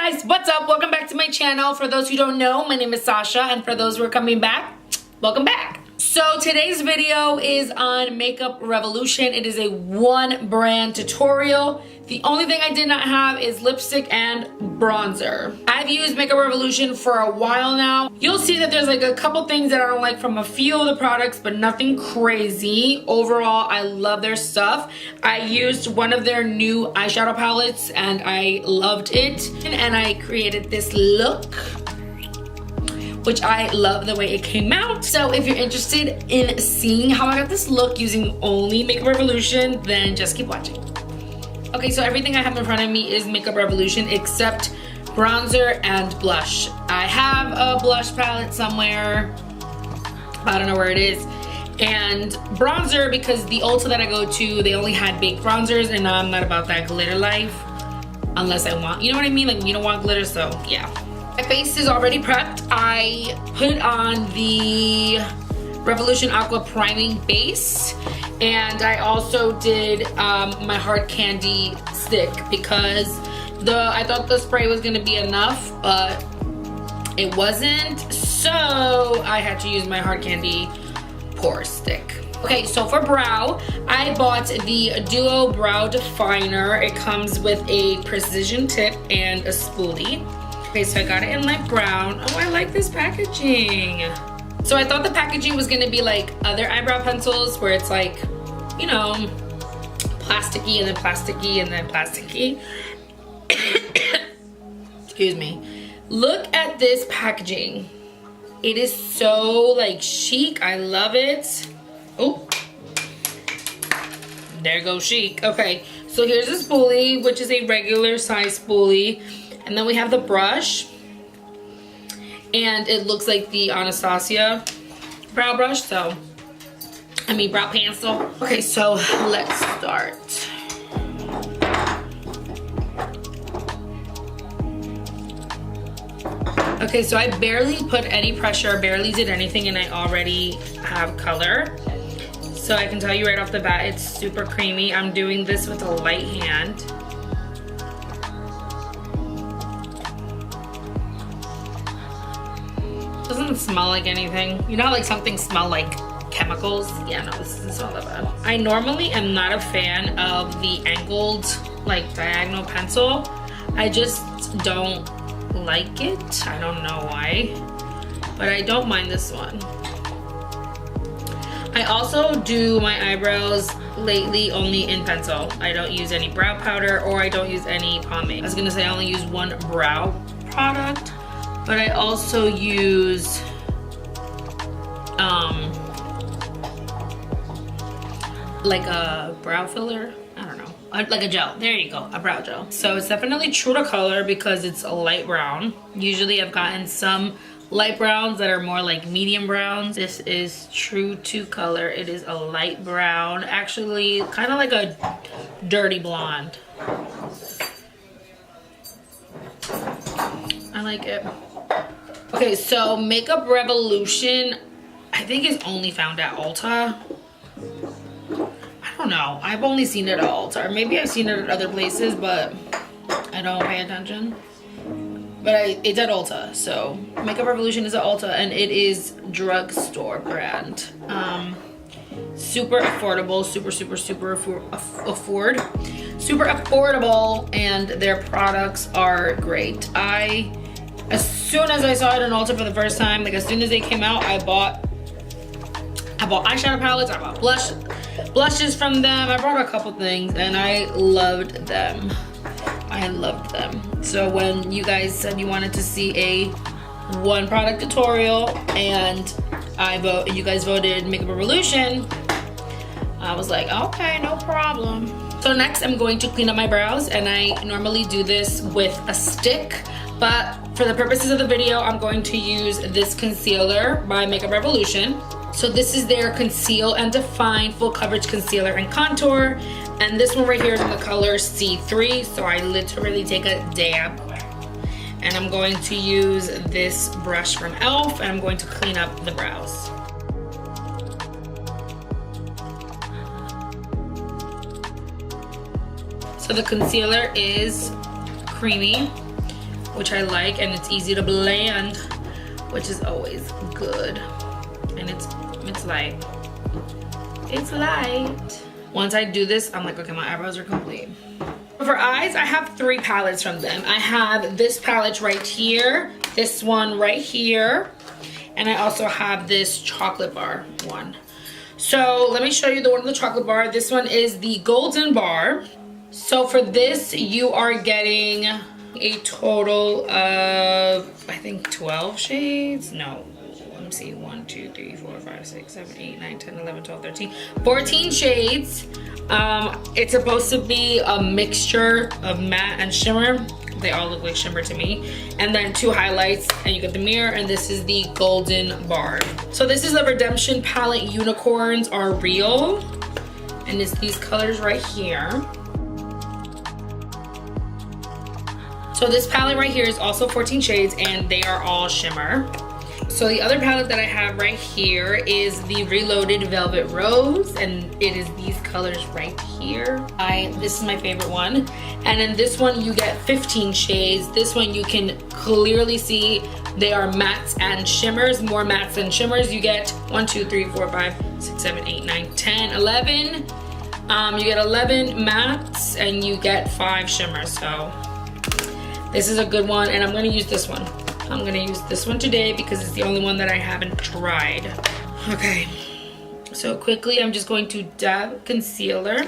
guys, what's up? Welcome back to my channel. For those who don't know, my name is Sasha, and for those who are coming back, welcome back. So today's video is on Makeup Revolution. It is a one brand tutorial. The only thing I did not have is lipstick and bronzer. I've used Makeup Revolution for a while now. You'll see that there's like a couple things that I don't like from a few of the products, but nothing crazy. Overall, I love their stuff. I used one of their new eyeshadow palettes and I loved it. And I created this look, which I love the way it came out. So if you're interested in seeing how I got this look using only Makeup Revolution, then just keep watching. Okay, so everything I have in front of me is Makeup Revolution except bronzer and blush. I have a blush palette somewhere. I don't know where it is. And bronzer, because the Ulta that I go to, they only had baked bronzers, and I'm not about that glitter life. Unless I want, you know what I mean? Like, you don't want glitter, so yeah. My face is already prepped. I put on the Revolution Aqua Priming Base, and I also did my hard candy stick because I thought the spray was gonna be enough, but it wasn't, so I had to use my hard candy pore stick. Okay, so for brow, I bought the Duo Brow Definer. It comes with a precision tip and a spoolie. Okay, so I got it in light brown. Oh, I like this packaging. So I thought the packaging was gonna be like other eyebrow pencils where it's like, you know, plasticky and then plasticky and then plasticky. Excuse me. Look at this packaging. It is so like chic. I love it. Oh, there goes chic. Okay, so here's a spoolie, which is a regular size spoolie. And then we have the brush, and it looks like the Anastasia brow brush, so, I mean brow pencil. Okay, so let's start. Okay, so I barely put any pressure, barely did anything, and I already have color. So I can tell you right off the bat, it's super creamy. I'm doing this with a light hand. Doesn't smell like anything. You know how like something smell like chemicals? Yeah, no, this doesn't smell that bad. I normally am not a fan of the angled, like diagonal pencil. I just don't like it. I don't know why, but I don't mind this one. I also do my eyebrows lately only in pencil. I don't use any brow powder or I don't use any pomade. I was gonna say I only use one brow product, but I also use like a brow filler. I don't know, like a gel. There you go, a brow gel. So it's definitely true to color because it's a light brown. Usually I've gotten some light browns that are more like medium browns. This is true to color. It is a light brown, actually kind of like a dirty blonde. I like it. Okay, so Makeup Revolution, I think is only found at Ulta. I don't know. I've only seen it at Ulta. Or maybe I've seen it at other places, but I don't pay attention. But it's at Ulta. So Makeup Revolution is at Ulta, and it is drugstore brand. Super affordable, super affordable, and their products are great. As soon as I saw it in Ulta for the first time, like as soon as they came out, I bought eyeshadow palettes, I bought blushes from them. I bought a couple things and I loved them. I loved them. So when you guys said you wanted to see a one product tutorial and you guys voted Makeup Revolution, I was like, okay, no problem. So next I'm going to clean up my brows, and I normally do this with a stick, but for the purposes of the video, I'm going to use this concealer by Makeup Revolution. So this is their Conceal and Define Full Coverage Concealer and Contour. And this one right here is in the color C3. So I literally take a dab. And I'm going to use this brush from e.l.f. and I'm going to clean up the brows. So the concealer is creamy. which I like, and it's easy to blend, which is always good. And it's light. It's light. Once I do this, I'm like, okay, my eyebrows are complete. For eyes, I have 3 palettes from them. I have this palette right here, this one right here, and I also have this chocolate bar one. So let me show you the one with the chocolate bar. This one is the golden bar. So for this, you are getting a total of, I think, 12 shades. No, let me see, 1, 2, 3, 4, 5, 6, 7, 8, 9, 10, 11, 12, 13, 14 shades. It's supposed to be a mixture of matte and shimmer. They all look like shimmer to me. And then 2 highlights, and you get the mirror, and this is the golden bar. So this is the Redemption palette. Unicorns Are Real, and it's these colors right here. So this palette right here is also 14 shades, and they are all shimmer. So the other palette that I have right here is the Reloaded Velvet Rose, and it is these colors right here. This is my favorite one. And in this one you get 15 shades. This one you can clearly see they are mattes and shimmers, more mattes than shimmers. You get 1, 2, 3, 4, 5, 6, 7, 8, 9, 10, 11. You get 11 mattes and you get 5 shimmers. So this is a good one, and I'm gonna use this one. I'm gonna use this one today because it's the only one that I haven't tried. Okay, so quickly I'm just going to dab concealer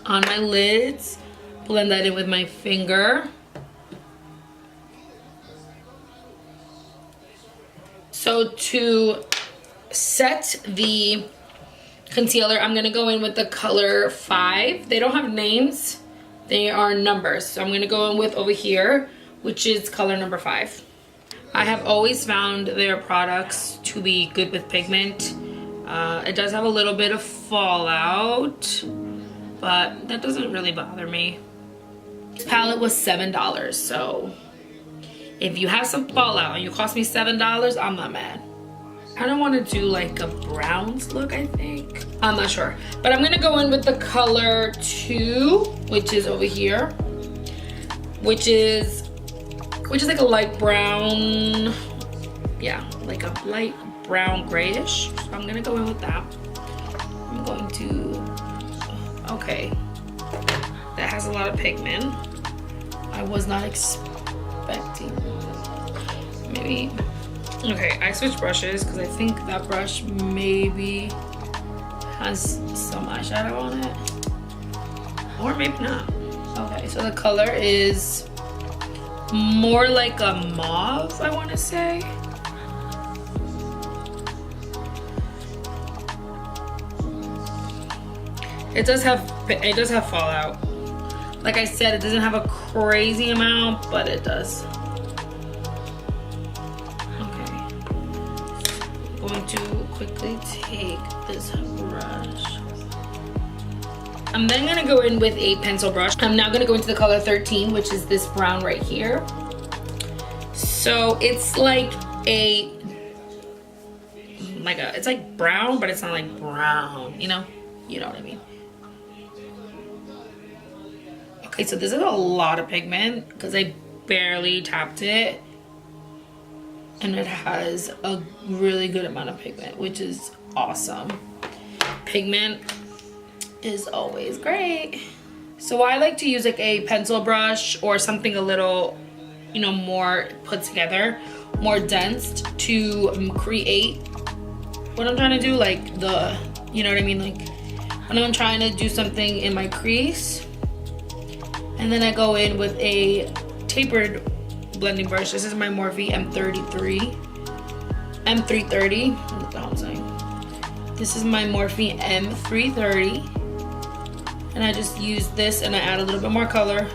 on my lids, blend that in with my finger. So to set the concealer, I'm gonna go in with the color 5. They don't have names, they are numbers. So I'm gonna go in with over here, which is color number 5. I have always found their products to be good with pigment. It does have a little bit of fallout, but that doesn't really bother me. This palette was $7, so if you have some fallout and you cost me $7, I'm not mad. I don't want to do like a browns look, I think. I'm not sure, but I'm gonna go in with the color 2, which is over here, which is like a light brown, yeah, like a light brown grayish. So I'm gonna go in with that. I'm going to, okay, that has a lot of pigment. I was not expecting, maybe, okay, I switched brushes because I think that brush maybe has some eyeshadow on it, or maybe not. Okay, so the color is more like a mauve, I want to say. It does have fallout. Like I said, it doesn't have a crazy amount, but it does. Okay. I'm going to quickly take this brush. I'm then gonna go in with a pencil brush. I'm now gonna go into the color 13, which is this brown right here. So it's like it's like brown, but it's not like brown, you know what I mean. Okay, so this is a lot of pigment because I barely tapped it, and it has a really good amount of pigment, which is awesome. Pigment is always great. So I like to use like a pencil brush or something a little, more put together, more dense, to create what I'm trying to do, like you know what I mean, like when I'm trying to do something in my crease. And then I go in with a tapered blending brush. This is my Morphe M330. What the hell I'm saying? This is my Morphe M330. And I just use this and I add a little bit more color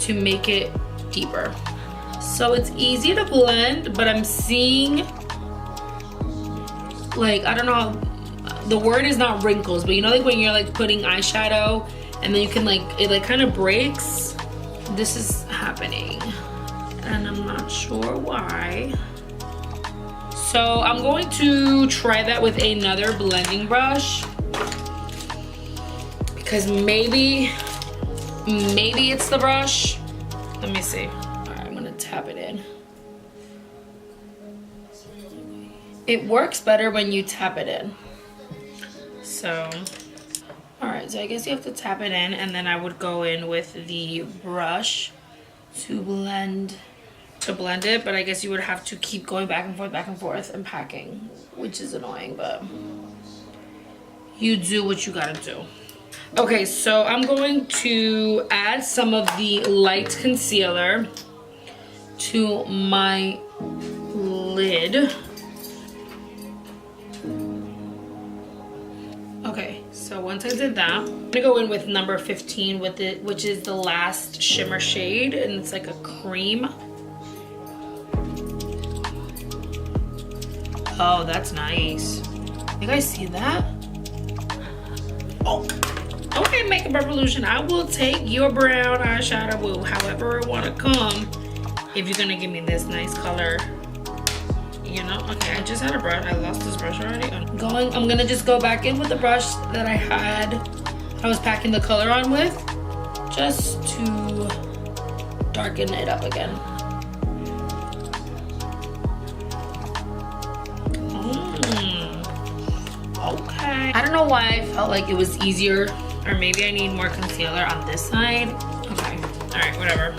to make it deeper. So it's easy to blend, but I'm seeing, like, I don't know, the word is not wrinkles, but like when you're like putting eyeshadow and then you can it kind of breaks. This is happening and I'm not sure why. So I'm going to try that with another blending brush, because maybe it's the brush, Let me see. All right, I'm gonna tap it in. It works better when you tap it in. So, all right, so I guess you have to tap it in, and then I would go in with the brush to blend it, but I guess you would have to keep going back and forth and packing, which is annoying, but you do what you gotta do. Okay, so I'm going to add some of the light concealer to my lid. Okay, so once I did that, I'm gonna go in with number 15 with it, which is the last shimmer shade, and it's like a cream. Oh, that's nice. You guys see that? Oh, okay, Makeup Revolution. I will take your brown eyeshadow, woo, however it wanna come, if you're gonna give me this nice color. You know, okay, I just had a brush. I lost this brush already. I'm gonna just go back in with the brush that I was packing the color on with, just to darken it up again. Okay. I don't know why I felt like it was easier, or maybe I need more concealer on this side. Okay, all right, whatever.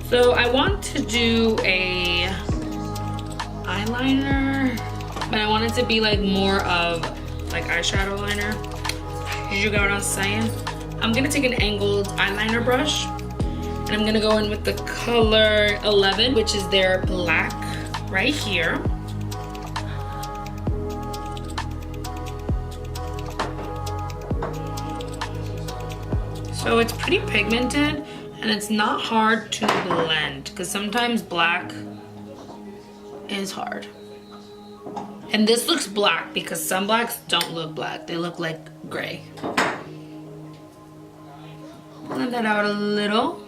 So I want to do a eyeliner, but I want it to be like more of like eyeshadow liner. You get what I'm saying? I'm gonna take an angled eyeliner brush, and I'm gonna go in with the color 11, which is their black right here. So it's pretty pigmented, and it's not hard to blend, because sometimes black is hard. And this looks black because some blacks don't look black. They look like gray. Blend that out a little.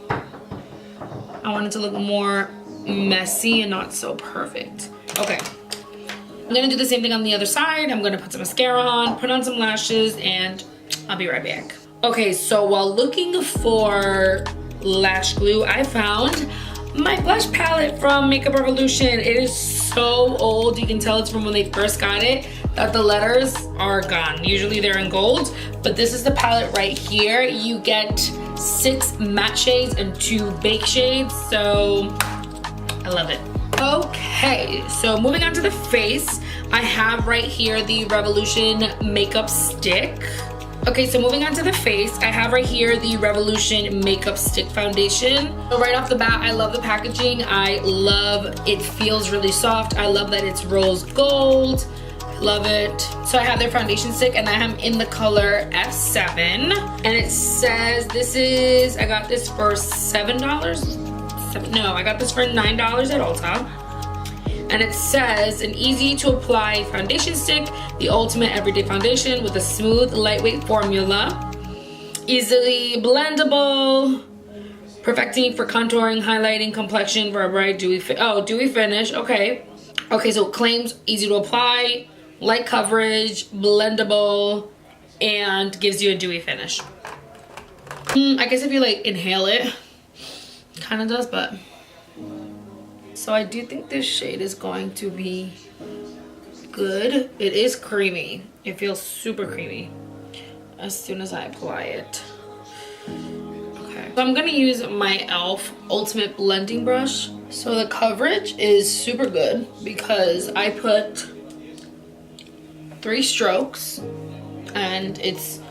I want it to look more messy and not so perfect. Okay. I'm gonna do the same thing on the other side. I'm gonna put some mascara on, put on some lashes, and I'll be right back. Okay, so while looking for lash glue, I found my blush palette from Makeup Revolution. It is so old. You can tell it's from when they first got it, that the letters are gone. Usually they're in gold, but this is the palette right here. You get 6 matte shades and 2 bake shades, so I love it. Okay, so moving on to the face, I have right here the Revolution makeup stick. Okay, so moving on to the face, I have right here the Revolution Makeup Stick Foundation. So right off the bat, I love the packaging. I love it feels really soft. I love that it's rose gold. I love it. So I have their foundation stick, and I am in the color F7. And it says I got this for $7. No, I got this for $9 at Ulta. And it says, an easy to apply foundation stick, the ultimate everyday foundation with a smooth, lightweight formula. Easily blendable, perfecting for contouring, highlighting, complexion for a bright, dewy finish. Okay. Okay, so it claims easy to apply, light coverage, blendable, and gives you a dewy finish. I guess if you like inhale it, kind of does, but. So I do think this shade is going to be good. It is creamy. It feels super creamy as soon as I apply it. Okay. So I'm gonna use my e.l.f. Ultimate Blending Brush. So the coverage is super good because I put 3 strokes and it's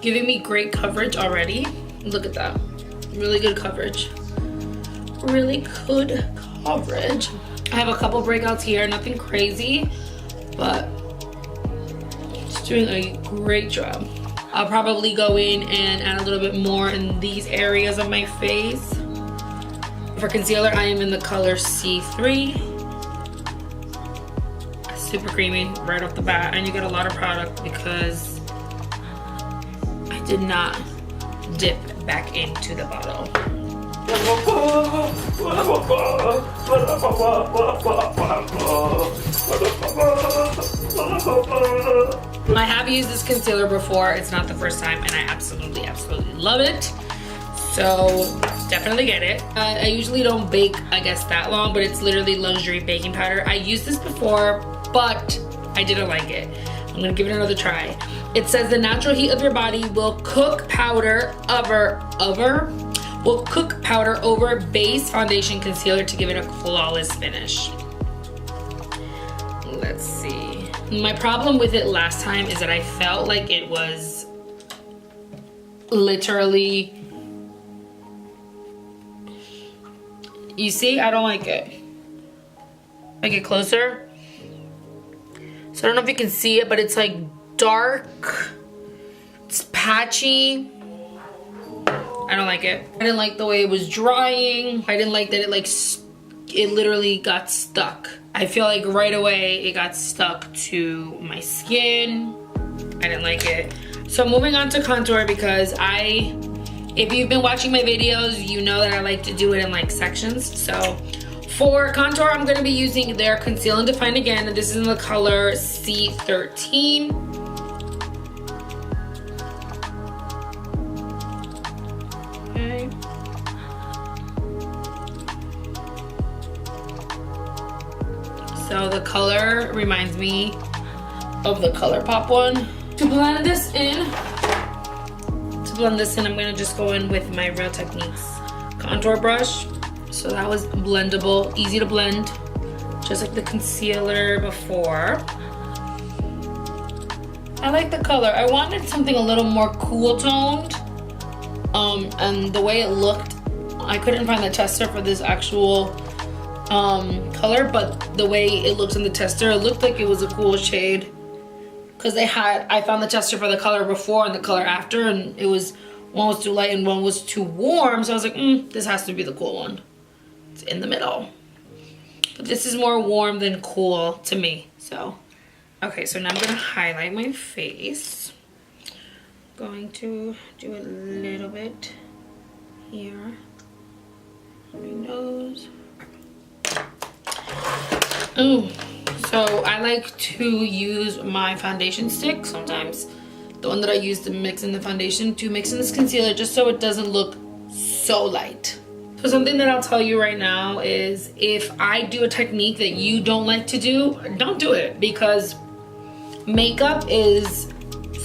giving me great coverage already. Look at that. Really good coverage. Really good coverage. I have a couple breakouts here, nothing crazy, but it's doing a great job. I'll probably go in and add a little bit more in these areas of my face. For concealer, I am in the color C3. Super creamy right off the bat, and you get a lot of product because I did not dip back into the bottle. I have used this concealer before. It's not the first time, and I absolutely love it. So definitely get it. I usually don't bake, I guess, that long, but it's literally luxury baking powder. I used this before, but I didn't like it. I'm gonna give it another try. It says the natural heat of your body will cook powder over base foundation concealer to give it a flawless finish. Let's see. My problem with it last time is that I felt like it was literally, you see, I don't like it. Make it closer. So I don't know if you can see it, but it's like dark, it's patchy. I don't like it. I didn't like the way it was drying. I didn't like that it literally got stuck. I feel like right away it got stuck to my skin. I didn't like it. So moving on to contour, because if you've been watching my videos, you know that I like to do it in like sections. So for contour, I'm gonna be using their Conceal and Define again. And this is in the color C13. Okay. So the color reminds me of the ColourPop one. To blend this in, I'm gonna just go in with my Real Techniques contour brush. So that was blendable, easy to blend, just like the concealer before. I like the color. I wanted something a little more cool toned. And the way it looked, I couldn't find the tester for this actual color, but the way it looks in the tester, it looked like it was a cool shade. Because I found the tester for the color before and the color after, and it was, one was too light and one was too warm. So I was like, this has to be the cool one. It's in the middle. But this is more warm than cool to me. So, okay, so now I'm gonna highlight my face. Going to do a little bit here. My nose. Ooh. So I like to use my foundation stick sometimes. The one that I use to mix in the foundation to mix in this concealer, just so it doesn't look so light. So something that I'll tell you right now is, if I do a technique that you don't like to do, don't do it, because makeup is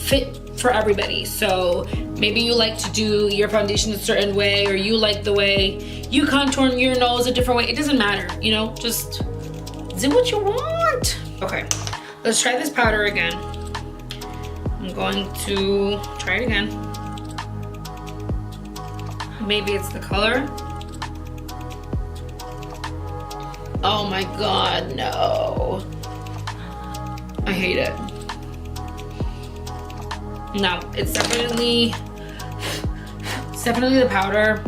fit for everybody. So maybe you like to do your foundation a certain way, or you like the way you contour your nose a different way. It doesn't matter, you know, just do what you want. Okay, let's try this powder again. I'm going to try it again. Maybe it's the color. Oh my God, no. I hate it. No, it's definitely the powder.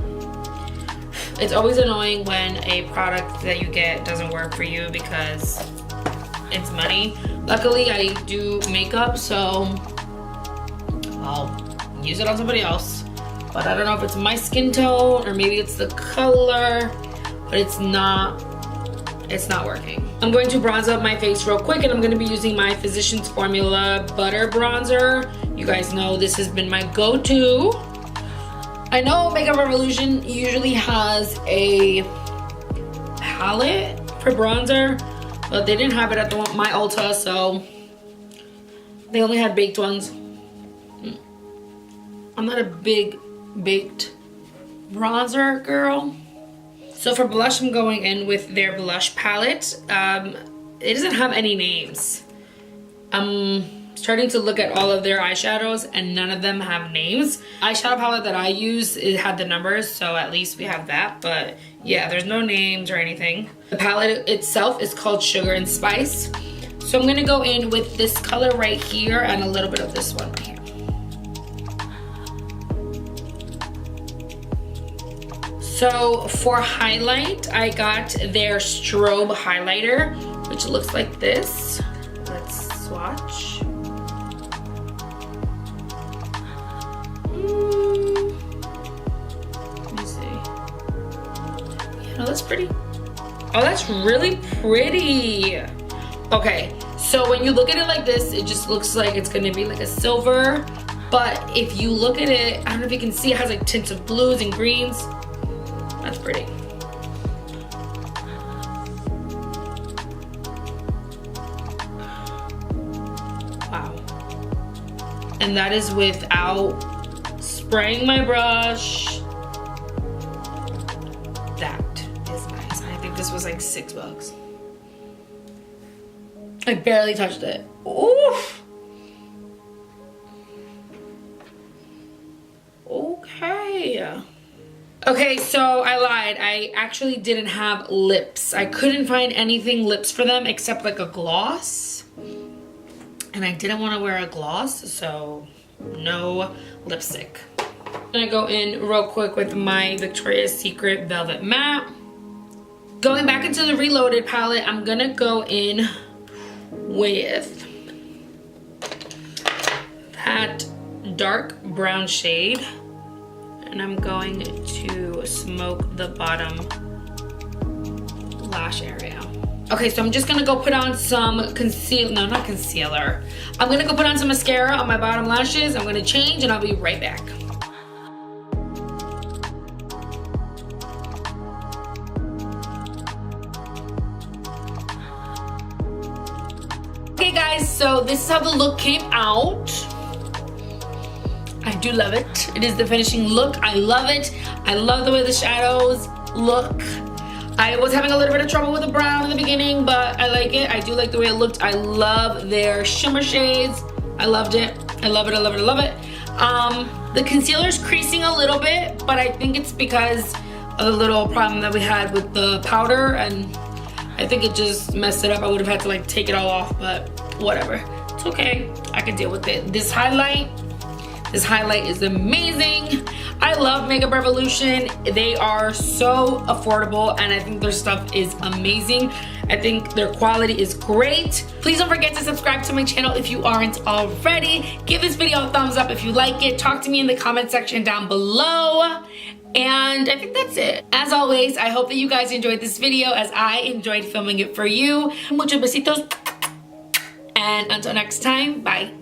It's always annoying when a product that you get doesn't work for you because it's money. Luckily, I do makeup, so I'll use it on somebody else. But I don't know if it's my skin tone or maybe it's the color, but it's not working. I'm going to bronze up my face real quick, and I'm going to be using my Physicians Formula Butter Bronzer. You guys know this has been my go-to. I know Makeup Revolution usually has a palette for bronzer, but they didn't have it at my Ulta, so they only had baked ones. I'm not a big baked bronzer girl. So for blush, I'm going in with their blush palette. It doesn't have any names. I'm starting to look at all of their eyeshadows and none of them have names. Eyeshadow palette that I use, it had the numbers, so at least we have that. But yeah, there's no names or anything. The palette itself is called Sugar and Spice. So I'm gonna go in with this color right here and a little bit of this one right here. So for highlight, I got their Strobe Highlighter, which looks like this. Let's swatch. Let me see. Yeah, no, that's pretty. Oh, that's really pretty. Okay, so when you look at it like this, it just looks like it's gonna be like a silver But if you look at it, I don't know if you can see, it has like tints of blues and greens. That's pretty. Wow. And that is without spraying my brush. That is nice. I think this was like $6. I barely touched it. Oof. Okay. Okay, so I lied. I actually didn't have lips. I couldn't find anything lips for them except like a gloss. And I didn't want to wear a gloss, so no lipstick. I'm gonna go in real quick with my Victoria's Secret Velvet Matte. Going back into the Reloaded palette, I'm gonna go in with that dark brown shade. And I'm going to smoke the bottom lash area. Okay, so I'm just gonna go put on some concealer. No, not concealer. I'm gonna go put on some mascara on my bottom lashes. I'm gonna change and I'll be right back. Okay guys, so this is how the look came out. I do love it. It is the finishing look. I love it. I love the way the shadows look. I was having a little bit of trouble with the brown in the beginning, but I like it. I do like the way it looked. I love their shimmer shades. I loved it. I love it. I love it. I love it. The concealer's creasing a little bit, but I think it's because of the little problem that we had with the powder, and I think it just messed it up. I would have had to like take it all off, but whatever. It's okay. I can deal with it. This highlight is amazing. I love Makeup Revolution. They are so affordable and I think their stuff is amazing. I think their quality is great. Please don't forget to subscribe to my channel if you aren't already. Give this video a thumbs up if you like it. Talk to me in the comment section down below. And I think that's it. As always, I hope that you guys enjoyed this video as I enjoyed filming it for you. Muchos besitos. And until next time, bye.